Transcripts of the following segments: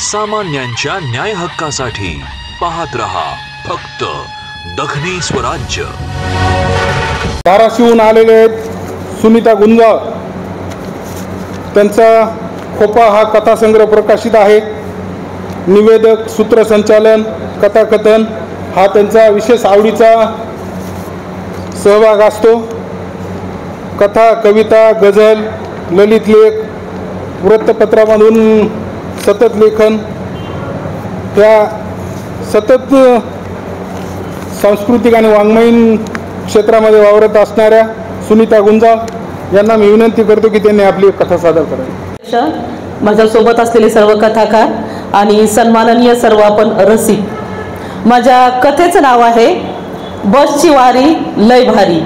सामान्यांच्या न्याय हक्कासाठी पाहत रहा फक्त दखनी स्वराज्य। धाराशिवहून आलेले आहेत सुनीता गुंजाळ, त्यांचा खोपा हा कथासंग्रह प्रकाशित आहे। निवेदक, सूत्रसंचालन, कथाकथन हा त्यांचा विशेष आवडीचा सहभाग असतो। कथा, कविता, गझल, ललित लेख, वृत्तपत्रामधून सतत लेखन, त्या सतत सांस्कृतिक आणि वाङ्मयीन क्षेत्रामध्ये वावरत असणाऱ्या सुनीता गुंजाळ यांना मी विनंती करतो की त्यांनी आपली कथा सादर करावी। माझ्यासोबत असलेले सर्व कथाकार आणि सन्माननीय सर्व आपण रसिक, माझ्या कथेचं नाव आहे बसची वारी लय भारी।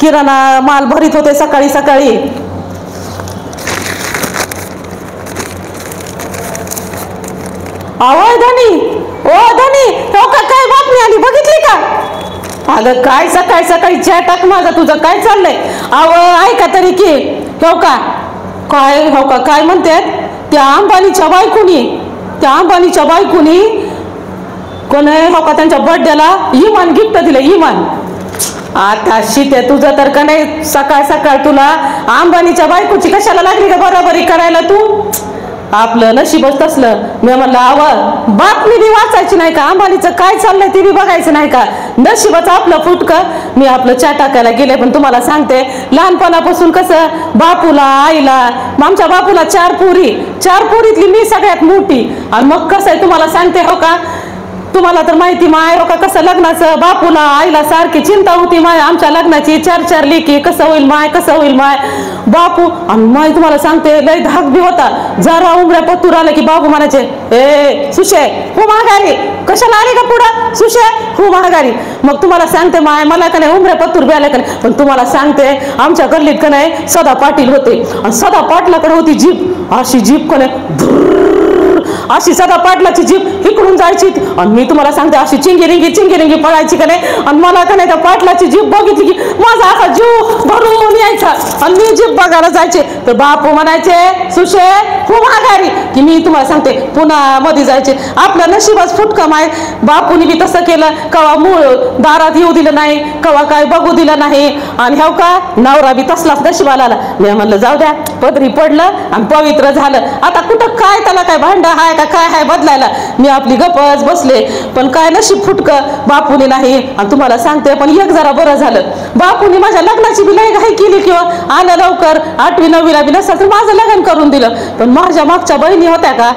किराणा माल भरीत होते सकाळी सकाळी, आवाज धनी ओ धनी हो का, काय बातमी आली बघितली का? अगं काय सकाळी सकाळी चहा टाक माझा, तुझं काय चाललंय? ऐका तरी की हो का, काय हो का, काय म्हणतात त्या अंबानीच्या बायकोनी कोण आहे हो का, त्यांच्या बर्थडेला इमान गिफ्ट दिलं, इमान। आता शिते तुझं तर का नाही, सकाळ सकाळ तुला अंबानीच्या बायकोची कशाला लागली का बरोबरी करायला? तू आपलं नशीबच तसलं। मी म्हणलं बातमी बी वाचायची नाही का, अंबानीचं काय चाललंय ते बी बघायचं नाही का? नशीबच आपलं फुटकं। मी आपलं चहा टाकायला गेले, पण तुम्हाला सांगते लहानपणापासून कसं बापूला आईला, आमच्या बापूला 4 पोरीतली मी सगळ्यात मोठी। आणि मग कसं आहे तुम्हाला सांगते हो का, तुम्हाला तर माहिती माय हो का, कसं लग्नाचं बापूला आईला सारखी चिंता होती माय आमच्या लग्नाची। 4 लेकी, कसं होईल माय बापू। आणि माय तुम्हाला सांगते लय धाक बी होता, जरा उमऱ्या पत्तूर आलं की बाबू म्हणायचे ए सुशे हो महागारी, कशाला आली का पुढं सुशे हो महागारी। मग तुम्हाला सांगते माय मला का नाही उमऱ्या पत्तूर बी आल्या का नाही, पण तुम्हाला सांगते आमच्या गल्लीत का नाही सदा पाटील होते, आणि सदा पाटलाकडे होती जीप, अशी जीप का नाही अशी सदा पाटलाची जीप इकडून जायची, आणि मी तुम्हाला सांगते अशी चिंगी पळायची का नाही। आणि मला का नाही त्या पाटलाची जीप बघितली की माझा असा जीव भरून यायचा, आणि मी जीप बघायला जायचे तर बापू म्हणायचे सुशे खूप आघारी, की मी तुम्हाला सांगते पुन्हा मध्ये जायचे। आपलं नशीबच फुटकं माय, बापूनी बी तसं केलं, कवा मूळ दारात येऊ दिलं नाही, कवा काय बघू दिलं नाही, आणि हो का नवरा बी तसलाच नशिबाला आला। मी म्हणलं जाऊ द्या, पदरी पडलं आणि पवित्र झालं, आता कुठं काय त्याला काय भांडं हाय का काय हाय बदलायला। मी आपली गपच बसले, पण काय नशीब फुटकं बापूनी नाही। आणि तुम्हाला सांगते पण एक जरा बरं झालं, बापूनी माझ्या लग्नाची बी लय घाई केली, किंवा आलं लवकर 8वी 9वीला बी नसतं तर माझं लग्न करून दिलं। पण माझ्या मागच्या बहिणी होत्या का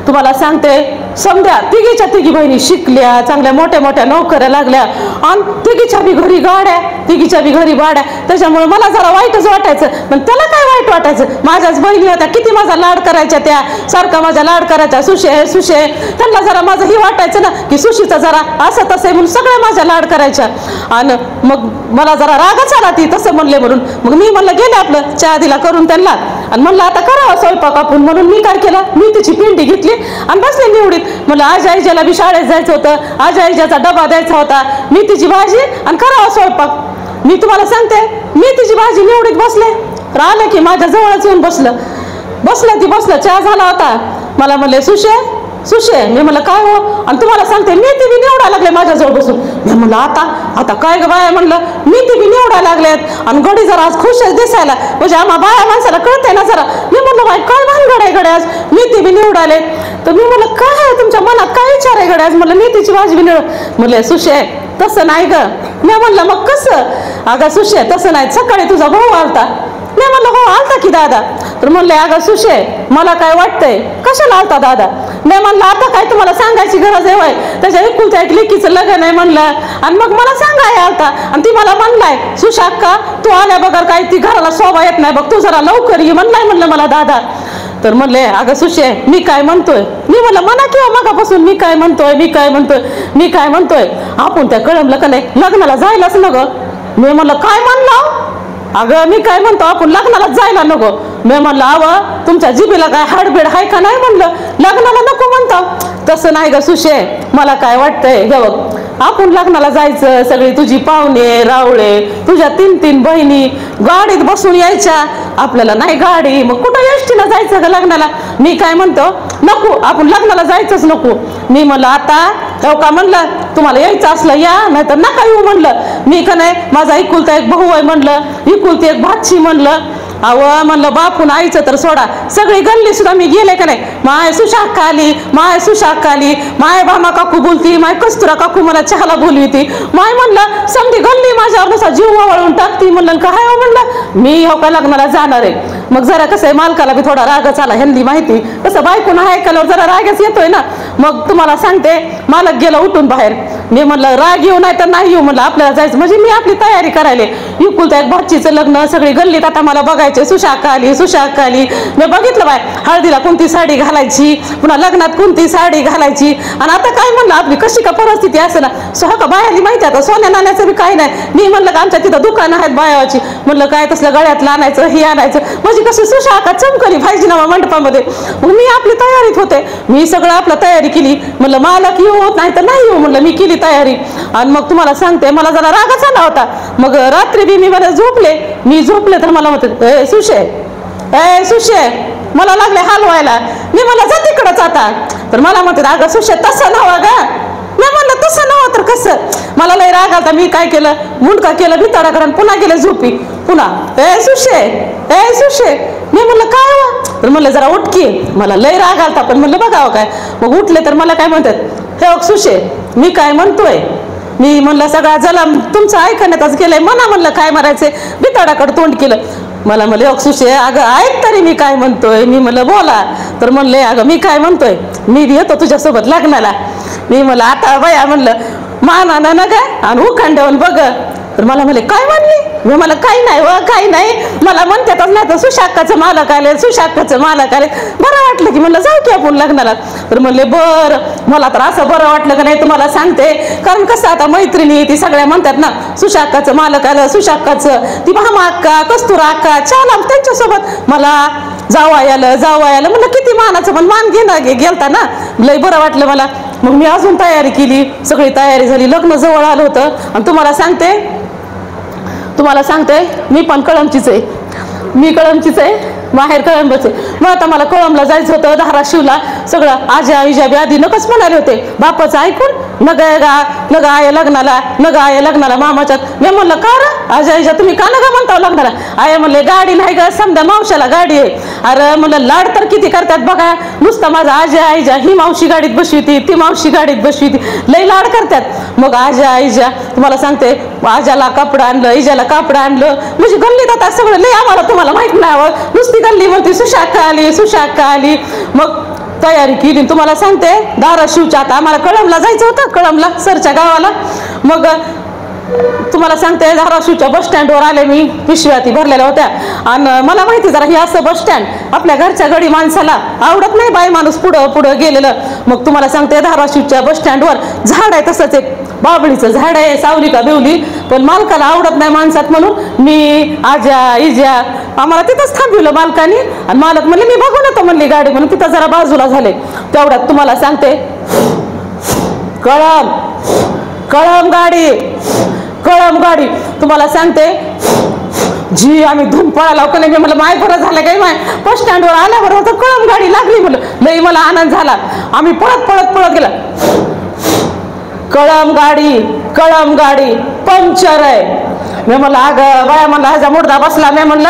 तुम्हाला सांगते समजा तिघीच्या तिघी बहिणी शिकल्या, चांगल्या मोठ्या नोकऱ्या लागल्या, आणि तिघीच्या बी घरी गाड्या, तिघीच्या बी घरी बाड्या। त्याच्यामुळे मला जरा वाईटच वाटायचं, पण त्याला काय वाईट वाटायचं, माझ्याच बहिणी होत्या, किती माझा लाड करायच्या, त्या सारखा माझा लाड करायच्या सुशे। त्यांना जरा माझं हे वाटायचं ना की सुशीचं जरा असं तसं म्हणून सगळ्या माझ्या लाड करायच्या, आणि मग मला जरा रागच आला ती तसं म्हणले म्हणून। मग मी म्हणलं गेले आपलं चहा दिला करून त्यांना, आणि म्हणलं आता करावं स्वयंपाक आपण, म्हणून मी काय केलं, मी तिची पिंडी घेतली आणि बसले निवडीत। म्हणलं आज आईजाला बी शाळेत जायचं होतं, आज आईजाचा डबा द्यायचा होता, मी तिची भाजी आणि करावं स्वयंपाक। मी तुम्हाला सांगते मी तिची भाजी निवडीत बसले, राहिलं की माझ्या जवळच येऊन बसलं चहा झाला होता। मला म्हणले सुशे मी म्हणलं काय हो, आणि तुम्हाला सांगते मी ती बी निवडायला लागले माझ्याजवळ बसून। मी म्हणलं आता काय ग बाया, म्हणलं मी ती बी निवडायला लागलेत, आणि गडी जरा आज खुशच दिसायला, म्हणजे आम्हा बाया माणसाला कळतंय ना जरा। मी म्हणलं बाई काय भानगड आहे गडे, आज मी ती बी निवडाले। तर मी म्हणलं काय आहे तुमच्या मनात, काय विचार आहे गडे आज? म्हणलं मी तिची भाजी बी निवड। म्हणले सुशे तसं नाही ग। मी म्हणलं मग कसं? अगं सुशे तसं नाही, सकाळी तुझा भाऊ आलता। मी म्हणलं हो आलता की दादा? तर म्हणले अगं सुशे मला काय वाटतंय, कशाला आलता दादा? मी म्हणलं आता काय तुम्हाला सांगायची गरज आहे वय, त्याच्या एकुलत्या एक लेकीचं लग्न आहे म्हणलं, आणि मग मला सांगाय आलता, आणि ती मला म्हणलाय सुशाक्का तू आल्या बगर काय ती घराला शोभा येत नाही बघ, तू जरा लवकर ये म्हणलं मला दादा। तर म्हणले अगं सुशे मी काय म्हणतोय? मी म्हणलं म्हणा किंवा मगापासून मी काय म्हणतोय आपण त्या कळमलं का नाही लग्नाला जायलाच नको। मी म्हणलं काय म्हणलं? अगं मी काय म्हणतो आपण लग्नाला जायला नको। मी म्हणलं अव तुमच्या जिभेला काय हाडबीड आहे का नाही, म्हणलं लग्नाला नको म्हणतो। तसं नाही ग सुशे, मला काय वाटतंय हे बघ, आपण लग्नाला जायचं, सगळी तुझी पाहुणे रावळे, तुझ्या 3 बहिणी गाडीत बसून यायच्या, आपल्याला नाही गाडी, मग कुठं एसटीला जायचं जायचं का लग्नाला? मी काय म्हणतो, नको, आपण लग्नाला जायचंच नको. मी म्हणलं आता हो का, म्हणलं तुम्हाला यायचं असलं या, नाही तर नका येऊ म्हणलं. मी का नाही, माझा एकुलता एक भाऊ आहे म्हणलं, एकुलती एक भाची म्हणलं. अहो म्हणलं बापून आईचं तर सोडा, सगळी गल्ली सुद्धा मी गेले का नाही, माय सुशाखा आली, माय सुशाखा आली, माय भामा काकू बोलती, माय कस्तुरा काकू मला चहाला बोलवती, माय म्हणलं समधी गल्ली माझ्यावर नुसा जीव वळून टाकती. म्हणलं काय हो म्हणलं, मी हो का लग्नाला जाणार आहे. मग जरा कसं आहे, मालकाला बी थोडा रागच आला, ह्यांनी माहिती कसं बायकोन ऐकल्यावर जरा रागच येतोय ना. मग तुम्हाला सांगते, मालक गेला उठून बाहेर. मी म्हणलं राग येऊ नाही तर नाही येऊ म्हणलं, आपल्याला जायचं. म्हणजे मी आपली तयारी करायला, एकुलता एक भाचीचं लग्न, सगळी गल्लीत आता मला बघायचे, सुशाखा आली, सुशाखा आली. मी बघितलं बाय, हळदीला कोणती साडी घालायची, पुन्हा लग्नात कोणती साडी घालायची. आणि आता काय म्हणलं, आपली कशी का परिस्थिती असं ना, का बायाली माहिती आता सोन्या नाण्याचं बी काय नाही. मी म्हणलं का आमच्या तिथं दुकानं आहेत बायाची, म्हणलं काय तसलं गळ्यातलं आणायचं, हे आणायचं, म्हणजे कसं सुशाखा चमकली पाहिजे ना मंडपामध्ये. मग मी आपली तयारीत होते, मी सगळं आपलं तयारी केली. म्हणलं मालक येऊ नाही तर नाही येऊ म्हणलं, मी केली तयारी. आणि मग तुम्हाला सांगते, मला जरा रागच आला होता. मग रात्री बी मी मला झोपले तर मला म्हणते, ए सुशे मला लागले हलवायला. मी मला जा तिकडंच आता. तर मला म्हणते, अगं सुशे तसं नव्हं गा. मी म्हणलं तसं नव्हं तर कसं. मला लय राग आलता. मी काय केलं, मुंडका केलं भिताडाकडे, पुन्हा गेले झोपी. पुन्हा ए सुशे मी म्हणलं काय हो, तर म्हणलं जरा उठकी. मला लय राग आलता, पण म्हणलं बघावं काय. मग उठले तर मला काय म्हणतात, हे सुशे मी काय म्हणतोय. मी म्हणलं सगळा जलम तुमचं ऐकण्यातच गेलंय, मना म्हणलं काय मारायचंय. भिताडाकडे तोंड केलं. मला म्हणले अक्षुशे अगं ऐक तरी मी काय म्हणतोय. मी म्हणलं बोला. तर म्हणले अगं मी काय म्हणतोय, मी येतो तुझ्यासोबत लग्नाला. मी म्हणलं आता बया म्हणलं मानानं ना काय आणि उखांड्यावर बघ. तर मला म्हणले काय म्हणली. मी मला काही नाही व काही नाही, मला म्हणतातच नाही तर सुशाखाचं मालक आले, सुशाखाचं मालक आले. बरं वाटलं की म्हणलं जाऊ की आपण लग्नाला. तर म्हणले बरं. मला तर असं बरं वाटलं का नाही तुम्हाला सांगते, कारण कसं आता मैत्रिणी ती सगळ्या म्हणतात ना सुशाखाचं मालक आलं, सुशाखाचं ती भामा अक्का, कस्तुरा अक्का, चाल त्यांच्यासोबत मला जावा यालं म्हणलं किती मानाचं, पण मान गेलता ना, लय बरं वाटलं मला. मग मी अजून तयारी केली, सगळी तयारी झाली, लग्न जवळ आलं होतं. आणि तुम्हाला सांगते मी पण कळमचीच आहे, माहेर कळंबच आहे. मग आता मला कळंबला जायचं होतं, धाराशिवला. सगळं आजा इजा बी आधी नकच म्हणाले होते, बापाचं ऐकून नग आय लग्नाला मामाच्यात. मी म्हणलं का रे आजा इजा तुम्ही का नका म्हणता लग्नाला. आय म्हणले गाडी नाही ग, समजा मावशाला गाडी आहे. अरे म्हणलं लाड तर किती करतात बघा, नुसतं माझा आजा आईजा ही मावशी गाडीत बसविती, ती मावशी गाडीत बसविती, लई लाड करतात. मग आजा आईजा तुम्हाला सांगते, आजाला कापड आणलं, इजाला कापड आणलं, म्हणजे गल्लीत आता सगळं लई आम्हाला तुम्हाला माहित नाही, नुसती गल्ली म्हणते सुशाखा आली. मग तयारी केली. तुम्हाला सांगते धाराशिवच्या आता आम्हाला कळमला जायचं होतं, कळमला सरच्या गावाला. मग तुम्हाला सांगते धाराशिवच्या बस स्टँडवर आले मी, पिशव्या ती भरलेल्या होत्या. आणि मला माहिती जरा हे असं बस स्टँड आपल्या घरच्या गडी माणसाला आवडत नाही, बाई माणूस पुढं गेलेलं. मग तुम्हाला सांगते धाराशिवच्या बस स्टँडवर झाड आहे, तसंच एक बाबळीचं झाड आहे, सावली का बेवली, पण मालकाला आवडत नाही माणसात म्हणून मी आजा इजा आम्हाला तिथंच थांबवलं मालकाने. आणि मालक म्हणले मी बघून येतो म्हणली गाडी, म्हणून तिथं जरा बाजूला झाले. तेवढ्यात तुम्हाला सांगते कळम गाडी तुम्हाला सांगते जी आम्ही धूम पळाला का नाही. मला माय बरं झालं काय, माय बस स्टँडवर आल्यावर होतं कळम गाडी लागली, म्हणलं लई मला आनंद झाला. आम्ही पळत गेला. कळम गाडी पंक्चर आहे. मी म्हणलं अगं बाया, म्हणलं ह्याचा मुर्दा बसला. मी म्हणलं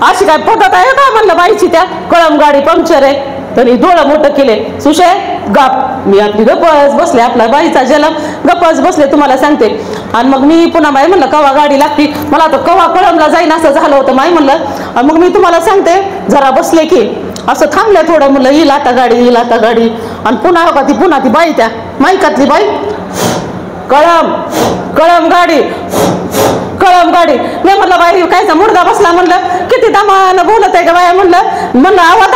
अशी काय पद्धत आहे का म्हणलं बाईची, त्या कळम गाडी पंक्चर आहे. तरी डोळं मोठं केले, सुशे गप. मी आपली गपच बसले, आपला बाईचा जलम गपच बसले तुम्हाला सांगते. आणि मग मी पुन्हा माई म्हणलं कवा गाडी लागती, मला आता कवा कळमला जाईन असं झालं होतं माई म्हणलं. आणि मग मी तुम्हाला सांगते जरा बसले की असं थांबलं थोडं, म्हणलं येईल आता गाडी. आणि पुन्हा ती बाई, त्या माईकातली बाई, कळम गाडी. मी म्हणलं बाई कायचा मुर्दा बसला, म्हणलं किती दमानं बोलत आहे का बाया, म्हणलं आवा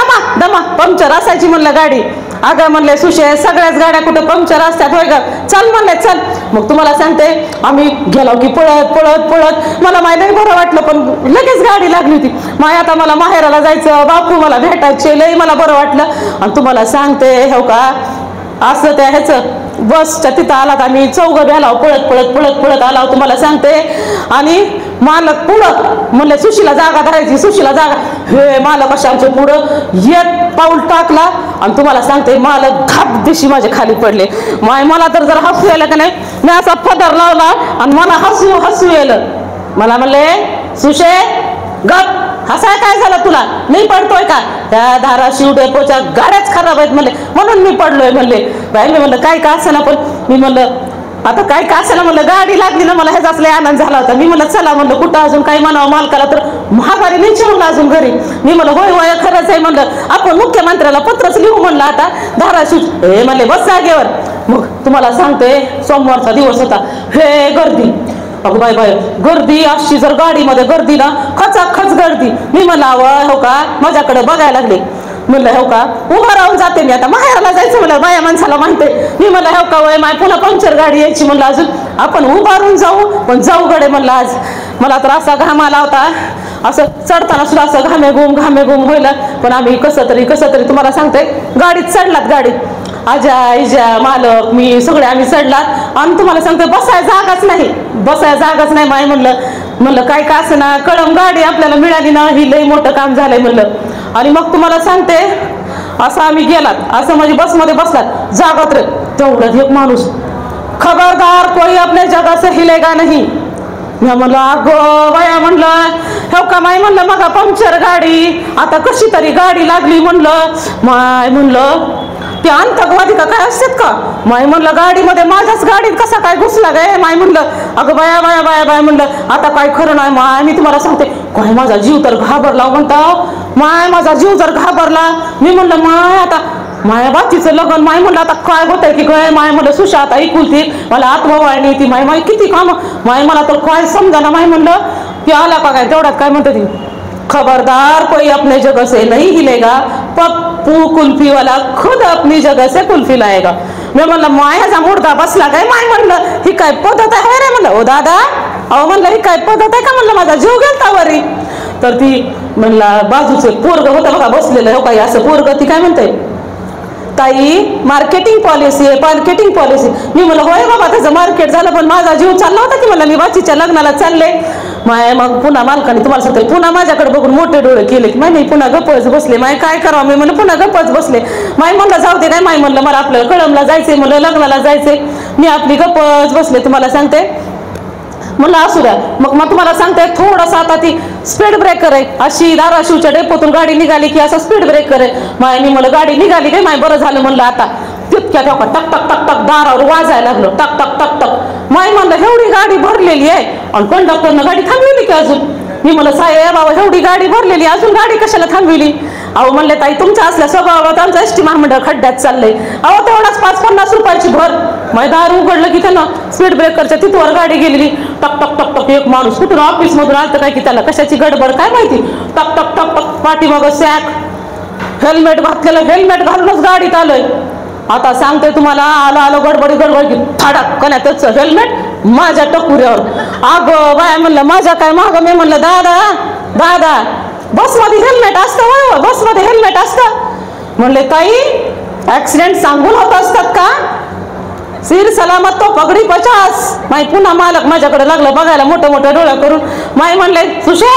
दमा पंक्चर असायची म्हणलं गाडी. अगं म्हणले सुशे सगळ्याच गाड्या कुठं पंक्चर असतात होय ग, चल म्हणले चल. मग तुम्हाला सांगते आम्ही गेलो की पळत मला माय नाही बरं वाटलं, पण लगेच गाडी लागली होती. माय आता मला माहेराला जायचं, बापू मला भेटायचे, लई मला बरं वाटलं. आणि तुम्हाला सांगते हो का असं त्या ह्याचं बसच्या तिथं आलात आम्ही, चौघं आलाव, पळत आलाव तुम्हाला सांगते. आणि मालक पुढं म्हणले सुशीला जागा धरायची, सुशीला जागा. हे मालक अशा आमच्या पुढं एक पाऊल टाकला आणि तुम्हाला सांगते मालक घाप दिशी माझे खाली पडले. मला तर जर हसू यायला का नाही, मी असा पदर लावला आणि मला हसू हसू येलं. मला म्हणले सुशे गप, हसाय काय झालं तुला, मी पडतोय का, त्या धाराशिव डेपोच्या गाड्याच खराब आहेत म्हणले म्हणून मी पडलोय म्हणले. बाई मी म्हणलं काय का असेना, पण मी म्हणलं आता काय का असेना म्हणलं, गाडी लागली ना मला ह्याचाच लय आनंद झाला होता. मी म्हणलं चला म्हणलं कुठं अजून काही म्हणावं मालकाला, तर महागारी नाही म्हणलं अजून घरी. मी म्हणलं होय होय खरंच आहे म्हणलं, आपण मुख्यमंत्र्याला पत्रच लिहू म्हणलं आता धाराशिव. हे म्हणले बस जागेवर. मग तुम्हाला सांगते सोमवारचा दिवस होता, हे गर्दी, अगं बाय बाय गर्दी अशी, जर गाडीमध्ये गर्दी ना खचाखच गर्दी. मी म्हणलं हो का माझ्याकडे बघायला लागले. म्हणलं हो का उभा राहून जाते मी, आता माहेराला जायचं म्हणलं बाया माणसाला माहिती. मी म्हणलं हो का वय माय पुन्हा पंक्चर गाडी यायची म्हणलं, अजून आपण उभारून जाऊ, पण जाऊ गडे म्हणलं आज. मला तर असा घाम आला होता, असं चढताना सुद्धा असं घामे घुम व्हायला. पण आम्ही कसं तरी तुम्हाला सांगते गाडीत चढलात, गाडीत आजा इजा मालक मी सगळे आम्ही चढलात. आणि तुम्हाला सांगते बसाय जागाच नाही माय. म्हणलं काय का असं ना, कळम गाडी आपल्याला मिळाली ना, ही लई मोठं काम झालंय म्हणलं. आणि मग तुम्हाला सांगते असं आम्ही गेलात, असं म्हणजे बसमध्ये बसलात, जागात रे तेवढ्यात एक माणूस, खबरदार कोई आपल्या जगा से हिलेगा नहीं. मी म्हणलं अगं बाया म्हणलं हो का माय, म्हणलं मग पंक्चर गाडी, आता कशी तरी गाडी लागली म्हणलं. माय म्हणलं ते आतंकवादी का काय असतात का माय, म्हणलं गाडीमध्ये माझ्याच गाडीत कसा काय घुसला गे माय. म्हणलं अगं बाया बाया बाया बाया म्हणलं आता काय खरं नाही माय. मी तुम्हाला सांगते काय माझा जीव तर घाबरला म्हणता माय, माझा जीव जर घाबरला. मी म्हणलं माय आता माया बाचीचं लग्न माय, म्हणलं आता काय होतंय की काय माय. म्हणलं सुशा आता इकुलती मला आत्मवाळणी ती माय, माय किती काम माय, मला तर काय समजा ना माय. म्हणलं ती आला का काय तेवढ्यात काय म्हणते ती, खबरदार कोई अपने जगह से नहीं हिलेगा, पप्पू कुल्फीवाला खुद अपनी जगह से कुल्फी लाएगा. मी म्हणलं मायाचा मुर्दा बसला काय माय. म्हणलं ही काय पद्धत आहे रे म्हणलं. ओ दादा अहो म्हणलं ही काय पद्धत आहे का म्हणलं, माझा जीव गेलता वरी. तर ती म्हणला बाजूचे पोरग होतं बघा बसलेलं हो काही असं पोरग, ती काय म्हणते ताई मार्केटिंग पॉलिसी आहे, मार्केटिंग पॉलिसी. मी म्हणलं होय बाबा त्याचं मार्केट झालं, पण माझा जीव चालला होता की म्हणलं मी बाचीच्या लग्नाला चालले माय. मग पुन्हा मालकाने तुम्हाला सांगते पुन्हा माझ्याकडे बघून मोठे डोळे केले की माय, नाही पुन्हा गप्पच बसले माय, काय करावं मी म्हणलं पुन्हा गप्पच बसले माय. म्हणलं जाऊ दे काय माय, म्हणलं मला आपलं कळमला जायचंय, म्हणलं लग्नाला जायचंय, मी आपली गप्पच बसले. तुम्हाला सांगते म्हणलं असू द्या. मग तुम्हाला सांगते थोडासा आता ती स्पीड ब्रेकर आहे, अशी धाराशिवच्या डेपोतून गाडी निघाली की असा स्पीड ब्रेकर आहे माय. मी म्हणलं गाडी निघाली काय माय, बरं झालं म्हणलं. आता तितक्या ठोका टक टक टक टक दारावर वाजायला लागलो, टक टक टक टक माय. म्हणलं एवढी गाडी भरलेली आहे आणि कंडक्टरनं गाडी थांबवली की अजून. मी म्हणलं साहेब बाबा एवढी गाडी भरलेली अजून गाडी कशाला थांबविली. अहो म्हणले ताई तुमच्या असल्या स्वभावात आमचं एसटी महामंडळ खड्ड्यात चाललंय. अहो तेवढाच 5-50 रुपयाची भर माय. दार उघडलं की त्यानं स्पीड ब्रेकरच्या तिथवर गाडी गेलेली, टक टक टक टक. एक माणूस कुठून ऑफिस मधून आलं काय की त्याला कशाची गडबड काय माहिती, टक टक टक टक पाठीमाग सॅक, हेल्मेट घातलेलं, हेल्मेट घालूनच गाडीत आलोय. आता सांगते तुम्हाला आलो गडबडी की थाडाक कण्यात त्याचं हेल्मेट माझ्या टकुऱ्यावर. अगं बाय म्हणलं माझ्या काय माग. मी म्हणलं दादा बसमध्ये हेल्मेट असतं, बसमध्ये हेल्मेट असतं. म्हणले ताई ऍक्सिडेंट सांगून होत असतात का, सिर सलामत तो पगडी 50. माय पुन्हा मालक माझ्याकडे लागलं बघायला मोठं मोठं डोळा करून. माय म्हणले सुशे.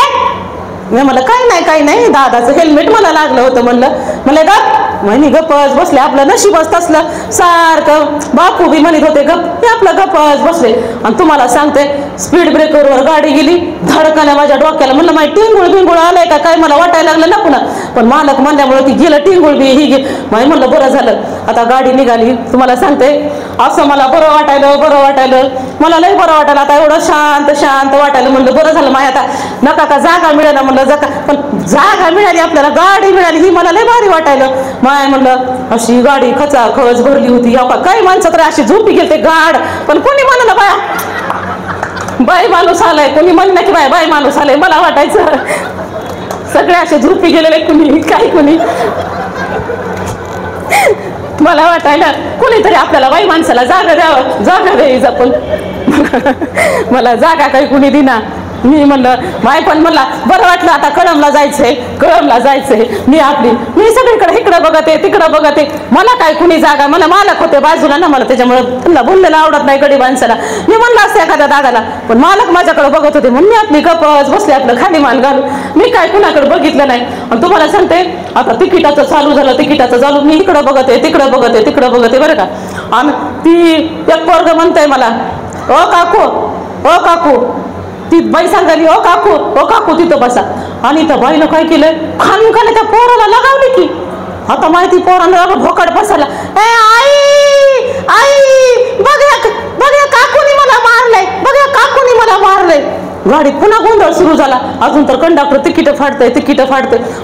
मी म्हणलं काही नाही दादाचं हेल्मेट मला लागलं होतं म्हणलं गप. म्हणे गपच बसले, आपलं नशीबच तसलं. सारखं बापू बी म्हणत होते गप, ते आपलं गपच बसले. आणि तुम्हाला सांगते स्पीड ब्रेकरवर गाडी गेली धडकाने माझ्या डोक्याला. म्हणलं माय टिंगुळ आलंय का काय मला वाटायला लागलं ना पुन्हा, पण मालक म्हणल्यामुळे ती गेलं टिंगुळ बी ही गे माय. म्हणलं बरं झालं आता गाडी निघाली. तुम्हाला सांगते असं मला बरं वाटायलं मला लय बरं वाटायला. आता एवढं शांत वाटायला. म्हणलं बरं झालं माय, आता नका का जागा मिळेना म्हणलं जागा, पण जागा मिळाली आपल्याला, गाडी मिळाली ही मला लय भारी वाटायलं माय. म्हणलं अशी गाडी खचाखच भरली होती. काही माणसं तर अशी झोपी गेलते गाड, पण कोणी म्हणलं बाया बाई माणूस आलाय, कोणी म्हणलं की बाई माणूस आलाय. मला वाटायचं सगळे असे झोपी गेलेले, कुणी मला वाटायला कोणीतरी आपल्याला बाई माणसाला जागा द्यावं, जागा द्यायचं पण मला जागा काही कुणी दिना. मी म्हणलं माय पण म्हणला बरं वाटलं आता कळमला जायचंय मी सगळीकडे इकडं बघते तिकडं बघते मला काय कुणी जागा मला मालक होते बाजूला ना मला त्याच्यामुळे त्यांना बोललेलं आवडत नाही गडी माणसाला मी म्हणलं असतं एखाद्या दादाला पण मालक माझ्याकडे बघत होते म्हणून मी आपली गपच बसले आपलं खाली मान घालून मी काय कुणाकडे बघितलं नाही आणि तुम्हाला सांगते आता तिकिटाचं चालू मी इकडं बघते तिकडं बघते बरं का आणि ती एक पोरग म्हणतंय मला ओ काकू ती बाई सांगाली ओ काकू तिथं बसा आणि त्या बाईनं काय केलं खाली त्या पोराला लगावली की आता माहिती पोराला भोकाड बसायला ए आई बघ काकूनी मला मारलंय गाडीत पुन्हा गोंधळ सुरू झाला अजून तर कंडक्टर तिकीट फाडतंय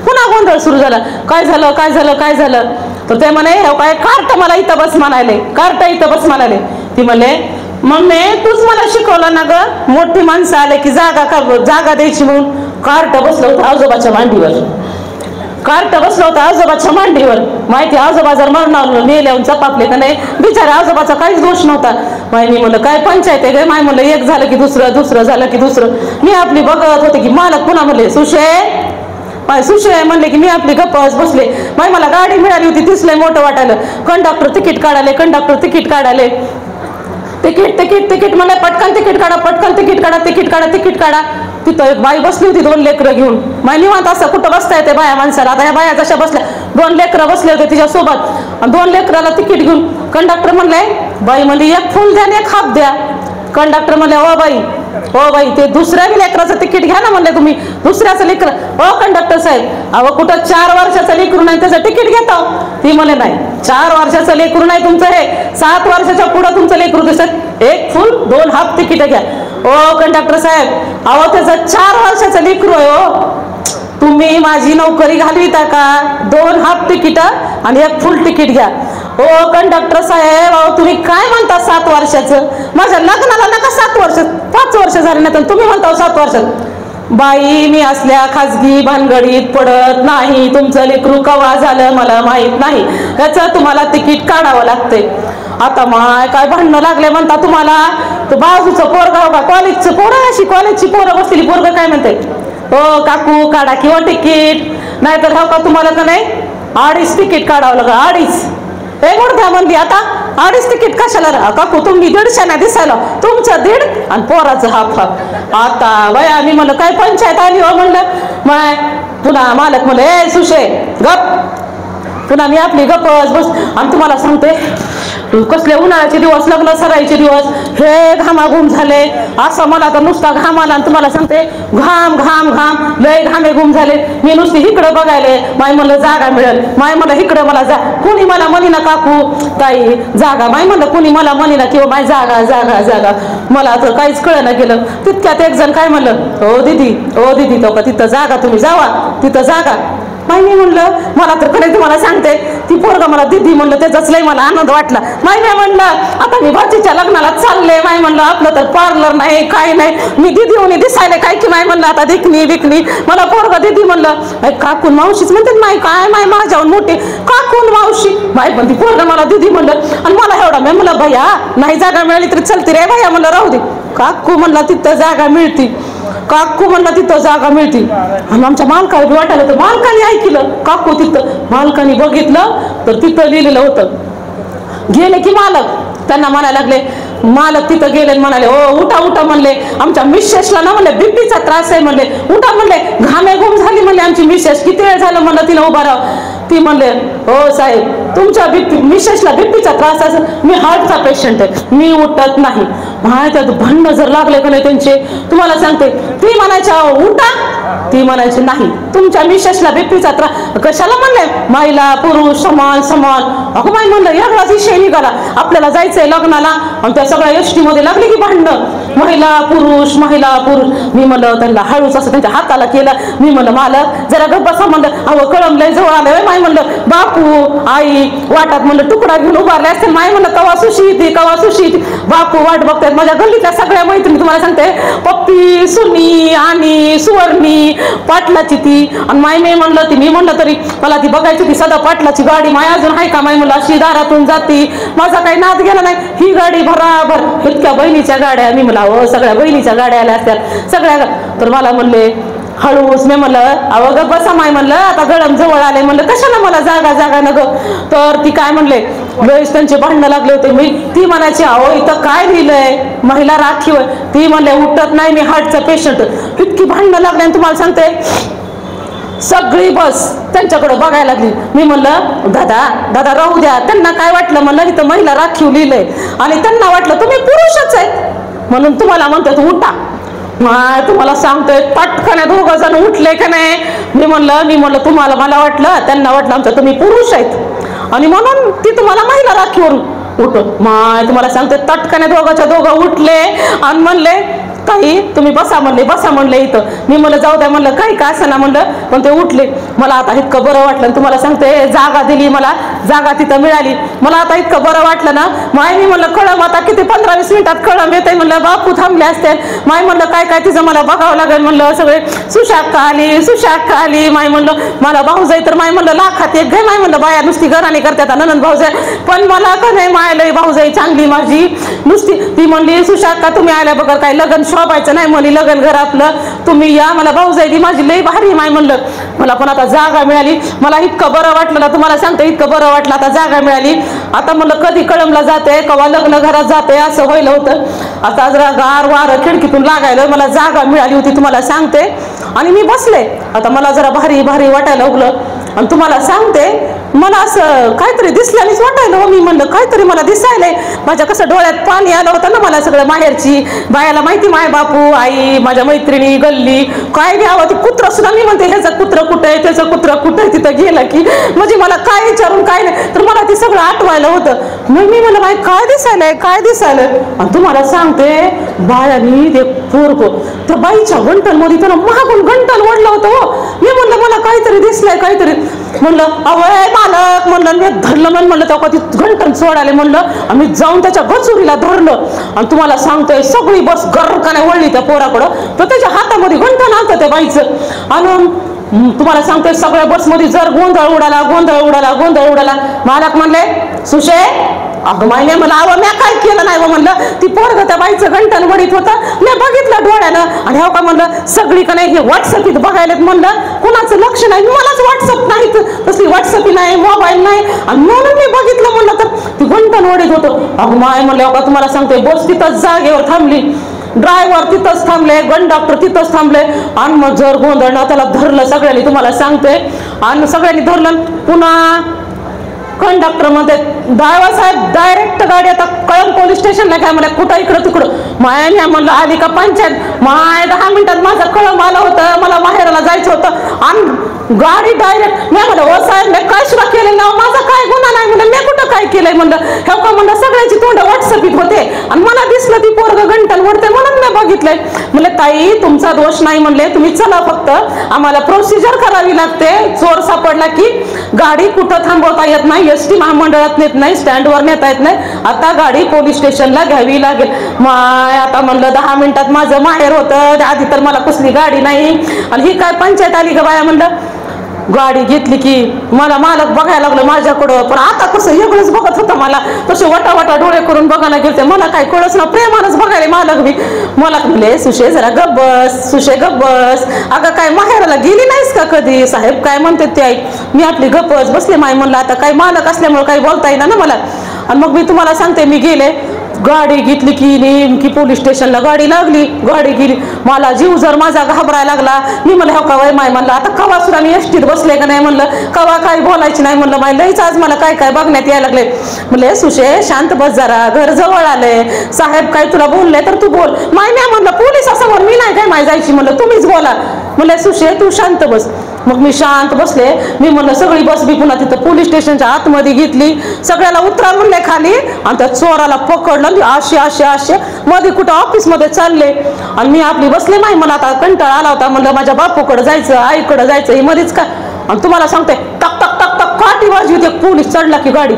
पुन्हा गोंधळ सुरू झाला काय झालं तर ते म्हणे काय कार्ट मला इथं बस म्हणाले ती म्हणले मम्मी तूच मला शिकवलं ना ग मोठी माणसं आले की जागा द्यायची म्हणून कार्ट बसलं होतं आजोबाच्या मांडीवर माहिती आजोबा जर मरणावर नेल्याहून चपापले का नाही बिचारा आजोबाचा काहीच दोष नव्हता मी म्हणलं काय पंचायत आहे माय म्हणलं एक झालं की दुसरं झालं की दुसरं मी आपली बघत होते की मालक पुन्हा म्हणले सुशे म्हणले की मी आपली गप्पच बसले मला गाडी मिळाली होती तीच लय मोठं वाटायला कंडक्टर तिकीट काढाले तिकीट मला पटकन तिकीट काढा तिथं एक बाई बसली होती 2 लेकरं घेऊन निवांत असं कुठं बसता येते बाया माणसाला आता ह्या बाया जशा बसल्या 2 लेकरं बसले होते तिच्यासोबत आणि 2 लेकराला तिकीट घेऊन कंडक्टर म्हणले बाई म्हणली एक फुल द्या आणि एक हाफ द्या कंडक्टर म्हणले ओ बाई ते दुसऱ्या लेकराचं तिकीट घ्या ना म्हणले तुम्ही दुसऱ्याचं लेकर कंडक्टर साहेब अहो कुठं 4 वर्षाचं लेकरू नाही त्याचं तिकीट घेता ती म्हणले नाही 4 वर्षाचं लेकरू नाही तुमचं हे 7 वर्षाच्या पुढं तुमचं लेकरू दिसत एक फुल 2 हाफ तिकीट घ्या कंडक्टर साहेब अहो त्याचं 4 वर्षाचं लेकरू आहे तुम्ही माझी नोकरी घालविता का 2 हाफ तिकीट आणि एक फुल तिकीट घ्या कंडक्टर साहेब अहो तुम्ही काय म्हणता 7 वर्षाचं माझ्या लग्नाला नका 7 वर्ष 5 वर्ष झाले नाही तुम्ही म्हणता 7 वर्षात बाई मी असल्या खाजगी भानगडीत पडत नाही तुमचं लेकरू कवा झालं मला माहित नाही त्याचं तुम्हाला तिकीट काढावं लागतंय आता काय भांडणं लागले म्हणता तुम्हाला तो बाजूचं पोरगाव का कॉलेजचं पोरं अशी कॉलेजची पोरं बसलेली पोरग काय म्हणते काकू काढा किंवा तिकीट नाहीतर का तुम्हाला का नाही 2.5 तिकीट काढावं लागलं 2.5 मोठ्या म्हणली आता 2.5 तिकीट कशाला काकू तुम्ही 150 दिसायला तुमचं 1.5 आणि पोराचं हाफ आता बया मी म्हणलं काय पंचायत आली हो म्हणलं पुन्हा मालक म्हणलं सुशे गप पुन्हा मी आपली गप्पच बस आणि तुम्हाला सांगते कसले उन्हाळ्याचे दिवस लग्न सराईचे दिवस हे घामाघूम झाले असं मला तर नुसता घाम आला आणि तुम्हाला सांगते घाम लय घामे घुम झाले मी नुसती इकडं बघायले माय म्हणलं जागा मिळेल माय म्हणलं इकडं मला कोणी मला म्हणी ना काकू ताई जागा माय म्हणलं कोणी मला म्हणी ना किंवा माय जागा मला तर काहीच कळलं गेलं तितक्यात एक जण काय म्हणलं ओ दीदी तो का तिथं जागा तुम्ही जावा तिथं जागा माय मी म्हणलं मला तर खरं तुम्हाला सांगते ती पोरगा मला दीदी म्हणलं त्याचाच लय मला आनंद वाटला माय म्हणलं आता मी भाचीच्या लग्नाला चालले माय म्हणलं आपलं तर पार्लर नाही काही नाही मी दीदी होणे दिसायला काय की माय म्हणलं आता विकणी मला पोरगा दीदी म्हणलं काकून मावशीच म्हणते माय काय माय माझ्यावर मोठी काकून मावशी माय पण ती पोरगा मला दीदी म्हणलं आणि मला एवढा मी म्हणलं भैया नाही जागा मिळाली तरी चलती रे भैया म्हणलं राहू दे काकू म्हणला तिथं जागा मिळती आणि आमच्या मालकाला वाटायला तर मालकाने ऐकलं काकू तिथं मालकाने बघितलं तर तिथं लिहिलेलं होतं गेले की मालक त्यांना म्हणायला लागले मालक तिथं गेले म्हणाले उठा म्हणले आमच्या मिसेसला ना म्हणले बीपीचा त्रास आहे म्हणले उठा म्हणले घामे घुम झाली म्हणले आमची मिसेस किती वेळ झालं म्हणलं तिला उभा राहा ती म्हणले हो साहेब तुमच्या मिसेसला बीपीचा त्रास असेल मी हार्टचा पेशंट आहे मी उठत नाही त्यात भांडणं जर लागले का नाही त्यांचे तुम्हाला सांगते ती म्हणायच्या उठा ती म्हणायची नाही तुमच्या मिसेसला बीपीचा त्रास कशाला म्हणले महिला पुरुष समान अगं माय म्हणलं एवढाच विषय निघाला आपल्याला जायचंय लग्नाला आणि त्या सगळ्या एसटी मध्ये लागले की भांडणं महिला पुरुष मी म्हणलं त्यांना हळूच असं त्यांच्या हाताला केलं मी म्हणलं मालक जरा गप्पा म्हणलं अहो कळमलंय जवळ आलं माय म्हणलं बापू आई वाटात म्हणलं तुकडा घेऊन उभारले असते. माय म्हणलं कवा सुशी येते कवा सुशी येते. बापू वाट बघतायत. माझ्या गल्लीतल्या सगळ्या मैत्रिणी तुम्हाला सांगते पप्पी सुनी आणि सुवर्णी पाटलाची ती आणि माय मी म्हणलं ती मी म्हणलं तरी मला ती बघायची ती सदा पाटलाची गाडी माय अजून आहे का माय म्हणलं अशी दारातून जाती. माझा काही नाद गेला नाही. ही गाडी भराभर इतक्या बहिणीच्या गाड्या मी म्हणलं हो सगळ्या बहिणीच्या गाड्या आल्या असत्या सगळ्या. तर मला म्हणले हळूच मी म्हणलं अवघ बसा माय म्हणलं आता गळम जवळ आले म्हणलं कशाला मला जागा जागा न ग. तर ती काय म्हणले वेळेस त्यांचे भांडणं लागले होते. मी ती म्हणायची अहो इथं काय लिहिलंय महिला राखीव. ती म्हणले उठत नाही मी हार्टचा पेशंट. इतकी भांडणं लागले आणि तुम्हाला सांगते सगळी बस त्यांच्याकडे बघायला लागली. मी म्हणलं दादा दादा राहू द्या. त्यांना काय वाटलं म्हणलं इथं महिला राखीव लिहिलंय आणि त्यांना वाटलं तुम्ही पुरुषच आहेत म्हणून तुम्हाला म्हणते तू उठा. तुम्हाला सांगतोय पटकन दोघं जण उठले का नाही. मी म्हणलं तुम्हाला मला वाटलं त्यांना वाटलं आमचं तुम्ही पुरुष आहेत आणि म्हणून ती तुम्हाला महिला राखीवरून उठून तुम्हाला सांगते तटकने दोघांच्या दोघं उठले आणि म्हणले काही तुम्ही बसा म्हणले इथं. मी म्हणलं जाऊ द्या म्हणलं काही का असं ना म्हणलं पण ते उठले. मला आता इतकं बरं वाटलं. तुम्हाला सांगते जागा दिली मला जागा तिथं मिळाली. मला आता इतकं बरं वाटलं ना. माय मी म्हणलं कळम आता किती 15-20 मिनिटात कळम येते म्हणलं बापू थांबले असते. माय म्हणलं काय काय तिचं मला बघावं लागेल म्हणलं सगळे सुशाक्का आली माय म्हणलं मला भाऊजाई तर माय म्हणलं लाखात एक घे माय म्हणलं बाया नुसती घराने करतात ननंद भाऊजाई पण मला का नाही मायला भाऊजाई चांगली माझी नुसती. ती म्हणली सुशाक्का तुम्ही आल्या बघा काय लग्न शोभायचं नाही म्हणली लग्न घर आपलं तुम्ही या मला भाऊजाई माझी लई भारी माय म्हणलं. मला पण आता जागा मिळाली. मला इतकं बरं वाटलं ना तुम्हाला सांगते इतकं बरं वाटलं आता जागा मिळाली. आता म्हणलं कधी कळमला जाते कवा लग्न घरात जाते असं व्हायला होतं. आता जरा गार वारं खिडकीतून लागायला मला जागा मिळाली होती तुम्हाला सांगते आणि मी बसले. आता मला जरा भारी भारी वाटायला लागलं आणि तुम्हाला सांगते मला असं काहीतरी दिसल्यानेच वाटायला हो. मी म्हणलं काहीतरी मला दिसायलंय. माझ्या कसं डोळ्यात पाणी आलं होतं ना. मला सगळं माहेरची बायाला माहिती माय बापू आई माझ्या मैत्रिणी गल्ली काय घ्यावं ती कुत्रं सुद्धा मी म्हणते ह्याचं कुत्रं कुठं आहे त्याचं कुत्रं कुठं आहे. तिथं गेलं की म्हणजे मला काय विचारून काय नाही तर मला ते सगळं आठवायला होतं. मग मी म्हणलं बाई काय दिसायलंय आणि तुम्हाला सांगते बायानी ते पोरग त्या बाईच्या गंटलमध्ये त्याला मागून गंटल ओढलं होतं हो. मी म्हणलं मला काहीतरी दिसलंय काहीतरी म्हणलं अवय मालक म्हणलं मी धरलं म्हणलं तेव्हा ती घंटन सोडाले म्हणलं आम्ही जाऊन त्याच्या गचुरीला धरलं आणि तुम्हाला सांगतोय सगळी बस गरकाने वळली त्या पोराकडं तर त्याच्या हातामध्ये घंटन आलं त्या बाईचं आणि तुम्हाला सांगतोय सगळ्या बसमध्ये जर गोंधळ उडाला मालक म्हणले सुशे अगं मायने मला मी काय केलं नाही म्हणलं ती पोरग त्या बाईचं घंटन वडीत होतं मी बघितलं डोळ्यानं आणि हो का म्हणलं सगळीकडे हे व्हॉट्सअपीत बघायला म्हणलं कुणाचं लक्ष नाही मलाच व्हॉट्सअप नाही तसली व्हॉट्सअपी नाही मोबाईल नाही आणि म्हणून मी बघितलं म्हणलं तर ती घंटन वडीत होतं. अगं माय म्हणलं हो का तुम्हाला सांगते बस तिथंच जागेवर थांबली ड्रायव्हर तिथंच थांबले कंडक्टर तिथंच थांबले आणि मग जर गोंधळ त्याला धरलं सगळ्यांनी तुम्हाला सांगते आणि सगळ्यांनी धरलं. पुन्हा कंडक्टर मध्ये ड्रायव्हर साहेब डायरेक्ट गाडी आता कळम पोलीस स्टेशनला काय म्हणलं कुठं इकडं तिकडं मायाने म्हणलं आली का पंचायत माय 10 मिनिटात माझं कळम आलं होतं मला माहेराला जायचं होतं आणि गाडी डायरेक्ट मी म्हणलं हो साहेब मी काय सुद्धा केलं ना माझा काय गुन्हा नाही म्हणलं मी कुठं काय केलंय म्हणलं हे का म्हणलं सगळ्याची तोंड व्हॉट्सअपीत होते आणि मला दिसलं ती पोरग घंटन वरते म्हणून मी बघितलंय. म्हणलं ताई तुमचा दोष नाही म्हणले तुम्ही चला फक्त आम्हाला प्रोसिजर करावी लागते. चोर सापडला की गाडी कुठं थांबवता येत नाही एसटी महामंडळात नेत नाही स्टँडवर नेता येत नाही आता गाडी पोलीस स्टेशनला घ्यावी लागेल. माय आता म्हणलं 10 मिनिटात माझं माहेर होतं आधी तर मला कसली गाडी नाही आणि ही काय पंचायत आली का बाया म्हणलं. गाडी घेतली की मला मालक बघायला लागलं माझ्याकडं पण आता कसं वेगळंच बघत होतं मला तसे वटा डोळे करून बघायला गेलते मला काय कळच ना प्रेमानच बघायला मालक मी मला म्हणले सुशे जरा गप बस अगं काय माहेराला गेली नाहीस का कधी साहेब काय म्हणते ते ऐक मी आपली गप्पच बसले माय म्हणलं आता काही मालक असल्यामुळे काही बोलता येईना ना मला आणि मग मी तुम्हाला सांगते मी गेले गाडी घेतली की नेमकी पोलीस स्टेशनला गाडी लागली गाडी गेली मला जीव जर माझा घाबरायला लागला मी म्हणलं हो का वय माय म्हणलं आता कवा सुद्धा मी एसटीत बसले का नाही म्हणलं कवा काही बोलायची नाही म्हणलं माय लईच आज मला काय काय बघण्यात यायला लागले. म्हणले सुशे शांत बस जरा घर जवळ आले साहेब काय तुला बोलले तर तू बोल माय मी म्हणलं पोलिसासमोर मी नाही काय माय जायची म्हणलं तुम्हीच बोला म्हणले सुशे तू शांत बस. मग मी शांत बसले मी म्हणलं सगळी बस बी पुन्हा तिथं पोलीस स्टेशनच्या आतमध्ये घेतली सगळ्याला उतरा म्हणले खाली आणि त्या चोराला पकडलं असे मध्ये कुठं ऑफिस मध्ये चालले आणि मी आपली बसले माय मला आता कंटाळा आला होता म्हणलं माझ्या बापूकडे जायचं आईकडे जायचं हे मध्येच का आणि तुम्हाला सांगते टक टक टक टक काठीवर चढला की गाडी.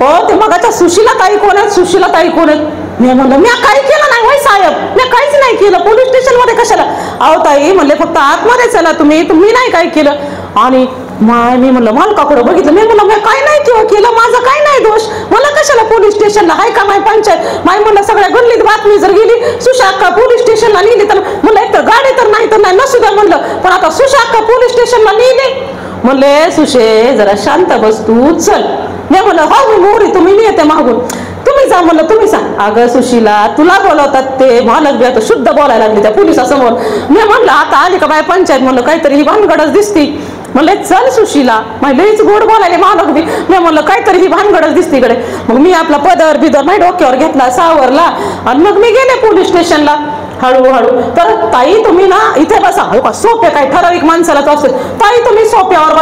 हो ते मगाच्या सुशीला ताई कोण आहेत, सुशीला ताई कोण आहेत. मी म्हणलं मी काही केलं नाही होय साहेब, मी काहीच नाही केलं. पोलीस स्टेशन मध्ये कशाला. अहो ताई म्हणले फक्त आतमध्ये चला तुम्ही नाही काय केलं. आणि मी म्हणलं मालकाकडे बघितलं. मी म्हणलं मी काय नाही केलं, माझं काय नाही दोष, मला कशाला पोलीस स्टेशनला हाय का माय पंचायत माय. म्हणलं सगळ्या गल्लीत बातमी जर गेली सुशाक्का पोलीस स्टेशनला नेली तर म्हणलं एक तर गाडी तर नाही नसू द्या म्हणलं, पण आता सुशाक्का पोलीस स्टेशनला नेली. म्हणले सुशे जरा शांत बस तू चल. मी म्हणलं हो मी मोरी तुम्ही मी येते मागून, तुम्ही जा म्हणलं तुम्ही सांग. अगं सुशीला तुला बोलवतात ते मालक बी आता शुद्ध बोलायला लागली त्या पोलिसासमोर. मी म्हणलं आता आली का बाय पंचायत, म्हणलं काहीतरी ही भानगडच दिसती. म्हणले चल सुशीला, लईच गोड बोलायले मालक बी. मी म्हणलं काहीतरी ही भानगडच दिसती इकडे. मग मी आपला पदर बिदर माझ्या डोक्यावर घेतला सावरला आणि मग मी गेले पोलीस स्टेशनला हळूहळू. तर ताई तुम्ही ना इथे बसा. हो का सोपे काय ठराविक माणसालाच असते. ताई तुम्ही सोप्यावर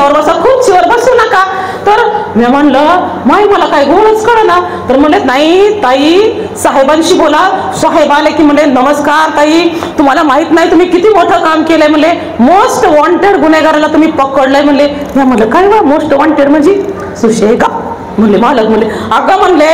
बसा खुर्चीवर बसू नका. तर मी म्हणलं माई मला काय गोळच कळना. तर म्हणले नाही ताई साहेबांशी बोला. साहेब आले की म्हणले नमस्कार ताई तुम्हाला माहित नाही तुम्ही किती मोठं काम केलंय. म्हणले मोस्ट वॉन्टेड गुन्हेगाराला तुम्ही पकडलंय. म्हणले मी म्हणलं काय बा मोस्ट वॉन्टेड म्हणजे सुशे का. म्हणले मालक म्हणले अगं म्हणले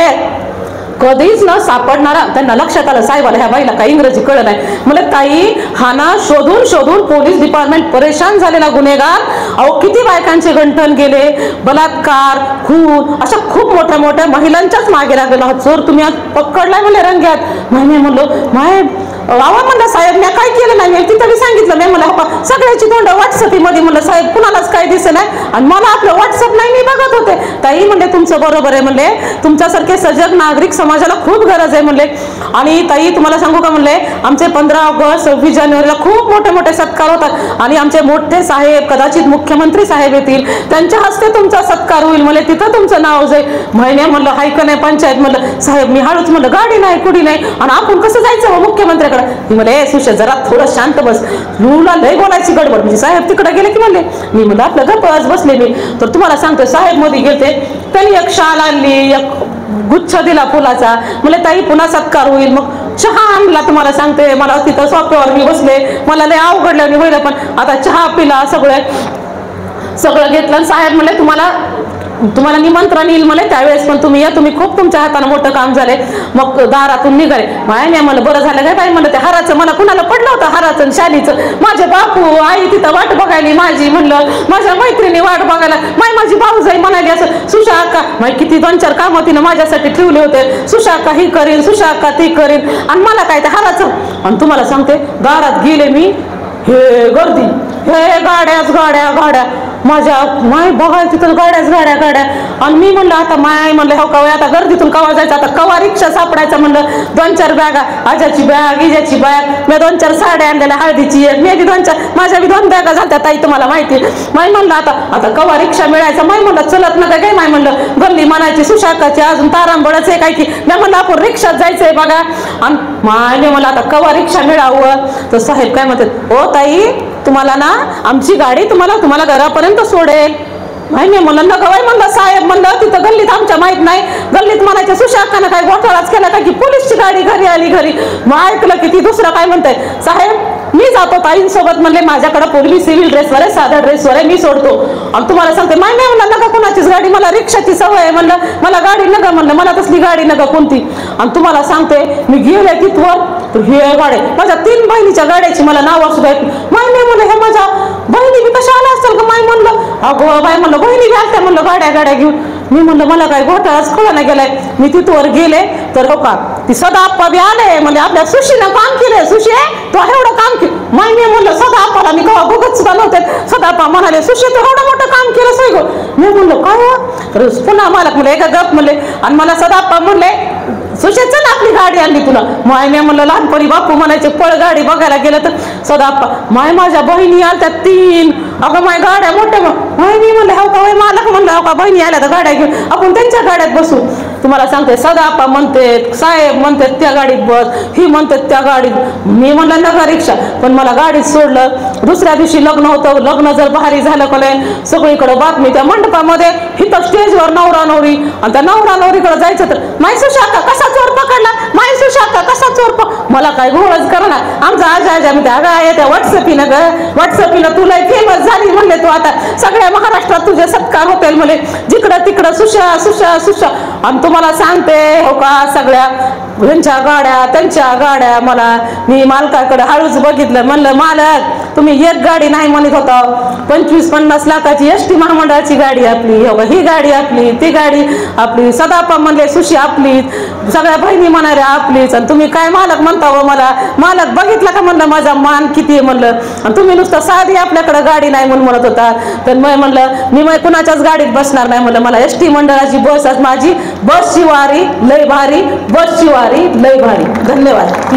कधीच न सापडणारा. त्यांना लक्षात आलं साहेबाला ह्या बाईला काही इंग्रजी कळलं नाही. म्हणजे ताई हा ना शोधून शोधून पोलीस डिपार्टमेंट परेशान झालेला गुन्हेगार. अहो किती बायकांचे गंठन गेले, बलात्कार खून अशा खूप मोठ्या मोठ्या महिलांच्याच मागे लागलेला चोर तुम्ही आज पकडलाय म्हणले रंग्यात. म्हणलो माय आवा म्हणलं साहेब मी काय केलं नाही. मी तिथं मी सांगितलं मी म्हणलं सगळ्याची तोंड व्हॉट्सअपमध्ये म्हणलं साहेब कुणालाच काय दिसत नाही आणि मला आपलं व्हॉट्सअप नाही मी बघत होते. ताई म्हणले तुमचं बरोबर आहे म्हणले तुमच्यासारखे सजग नागरिक समाजाला खूप गरज आहे म्हणले. आणि ताई तुम्हाला सांगू का म्हणले आमचे 15 ऑगस्ट 26 जानेवारीला खूप मोठे मोठे सत्कार होतात आणि आमचे मोठे साहेब कदाचित मुख्यमंत्री साहेब येतील त्यांच्या हस्ते तुमचा सत्कार होईल म्हणले तिथं तुमचं नाव जाईल. महिने म्हणलं हाय का नाही पंचायत. म्हणलं साहेब मी हळूच म्हणलं गाडी नाही कुडी नाही आणि आपण कसं जायचं हो मुख्यमंत्र्याकडे. मी म्हणले सुशा जरा थोडं शांत बस लूला लय बोलायची गडबड. म्हणजे साहेब तिकडे गेले की म्हणले मी म्हणलं आपलं गप्पच बसले मी. तर तुम्हाला सांगतो साहेब मध्ये गेलते त्यांनी एक शाल आणली एक गुच्छ दिला फुलाचा. म्हणले ताई पुन्हा सत्कार होईल. मग चहा आणला तुम्हाला सांगते मला तिथं सोप्यावर मी बसले मला लय अवघडलं होईल पण आता चहा पिला सगळं घेतलं आणि साहेब म्हणले तुम्हाला निमंत्रण येईल म्हणले त्यावेळेस पण तुम्ही या तुम्ही खूप तुमच्या हाताने मोठं काम झाले. मग दारातून निघाले माय मला बरं झालं काय बाई म्हणलं ते हाराचं मला कुणाला पडलं होतं हाराचं शालीचं. माझे बापू आई तिथं वाट बघायली माझी. म्हणलं माझ्या मैत्रिणी वाट बघायला माझी भाऊजाई म्हणाली असं सुशाक्का माय किती 2-4 कामं तिनं माझ्यासाठी ठेवले होते. सुशाक्का ही करीन सुशाक्का ती करीन आणि मला काय ते हाराचं. आणि तुम्हाला सांगते दारात गेले मी हे गर्दी हे गाड्या माझ्या माय बघायला तिथं गाड्या आणि मी म्हणलं आता माय म्हणलं हो कवा आता गर्दीतून कवा जायचं आता कवा रिक्षा सापडायचा. म्हणलं 2-4 बॅगा आजाची बॅग इजाची बॅग मी 2-4 साड्या आणलेल्या हळदीची एक मी 2-4 माझ्या 2 बॅगा झाल्या ताई तुम्हाला माहिती. माय म्हणलं आता कवा रिक्षा मिळायचा. माय म्हणलं चलत नका काय माय म्हणलं गल्ली म्हणायची सुशाकाची अजून तारांबळच आहे काय की मी म्हणलं आपण रिक्षात जायचंय बघा. आणि माय मला आता कवा रिक्षा मिळावं. तर साहेब काय म्हणतात ओ ताई तुम्हाला ना आमची गाडी तुम्हाला घरापर्यंत सोडेल. नाही म्हणलं नका बाई म्हणलं साहेब म्हणलं तिथं गल्लीत आमच्या माहित नाही गल्लीत म्हणायचं सुशाकानं काय घोटाळाच केला का की पोलीसची गाडी घरी आली घरी. मग ऐकलं की ती दुसरं काय म्हणताय साहेब मी जातो ताईंसोबत म्हणले माझ्याकडे पूर्वी सिव्हिल ड्रेसवर आहे साधा ड्रेसवर आहे मी सोडतो. आणि तुम्हाला सांगते नाही म्हणलं नका कोणाचीच गाडी मला रिक्षाची सवय आहे म्हणलं मला गाडी नका म्हणलं मला तसली गाडी नका कोणती. आणि तुम्हाला सांगते मी गेले तिथवर तर हे गाड्या माझ्या 3 बहिणीच्या गाड्याची मला नाव सुद्धा माय म्हणलं हे माझ्या बहिणी बी कशा आल्या असतील का माय म्हणलं अगो बाय म्हणलं बहिणी बी आलत्या म्हणलं गाड्या घेऊन. मी म्हणलं मला काय घोटाळाच कळना गेलाय. मी तिथवर गेले तर हो का ती सदाप्पा बी आले म्हणजे आपल्या सुशीनं काम केलं सुशी तो एवढं काम केलं. माय मी म्हणलं सदाप्पाला मी कवा बघत सुद्धा नव्हते. सदाप्पा म्हणाले सुशी तू एवढं मोठं काम केलं सगळं. मी म्हणलं काय तर पुन्हा मला म्हणलं एका गप म्हणले आणि मला सदाप्पा म्हणले सुशे चल आपली गाडी आणली तुला. माय मी म्हणलं लहानपणी बापू म्हणायचे पळ गाडी बघायला गेलं तर सदाप्पा माय माझ्या बहिणी आल्या 3 अगं माय गाड्या मोठ्या माय मी म्हणलं हो का मालक म्हणलं हो का बहिणी आल्या तर गाड्या घेऊन आपण त्यांच्या गाड्यात बसू. तुम्हाला सांगते सदाप्पा म्हणते साहेब म्हणते त्या गाडीत बस ही म्हणते त्या गाडीत. मी म्हणलं नका रिक्षा पण मला गाडीत सोडलं. दुसऱ्या दिवशी लग्न होतं. लग्न जर भारी झालं कले सगळीकडे बातमी त्या मंडपामध्ये हिथं स्टेजवर नवरा नवरी आणि त्या नवरा नवरीकडे जायचं तर माय सुशाका कसा चोर पकडला माय सुशाका कसा चोर मला काय घोळच करा ना आमचा आजा म्हणते अगं येत्या व्हॉट्सअपीनं तुला फेमस झाली म्हणले तू आता सगळ्या महाराष्ट्रात तुझे सत्कार होतील म्हणे जिकडं तिकडं सुशा सुशा सुशा. आणि तुम्हाला सांगते हो का, सगळ्या ह्यांच्या गाड्या त्यांच्या गाड्या. मी मालकाकडे हळूच बघितलं, म्हणलं मालक तुम्ही एक गाडी नाही म्हणत होता, 25-50 लाखाची एसटी महामंडळाची गाडी आपली, हो ही गाडी आपली, ती गाडी आपली, सदापा म्हणले सुशी आपली, सगळ्या बहिणी म्हणाल्या आपलीच. आणि तुम्ही काय मालक म्हणता हो मला? मालक बघितला का म्हणलं माझा मान किती आहे म्हणलं, आणि तुम्ही नुसतं साधी आपल्याकडे गाडी नाही म्हणून म्हणत होता. तर म्हणलं मी कुणाच्याच गाडीत बसणार नाही म्हणलं, मला एसटी मंडळाची बस आज माझी, बसची वारी लय भारी, बसची वारी लय भारी. धन्यवाद.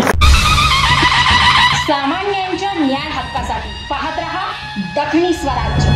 सामान्यांच्या न्याय हक्कासाठी पाहत रहा दखनी स्वराज्य.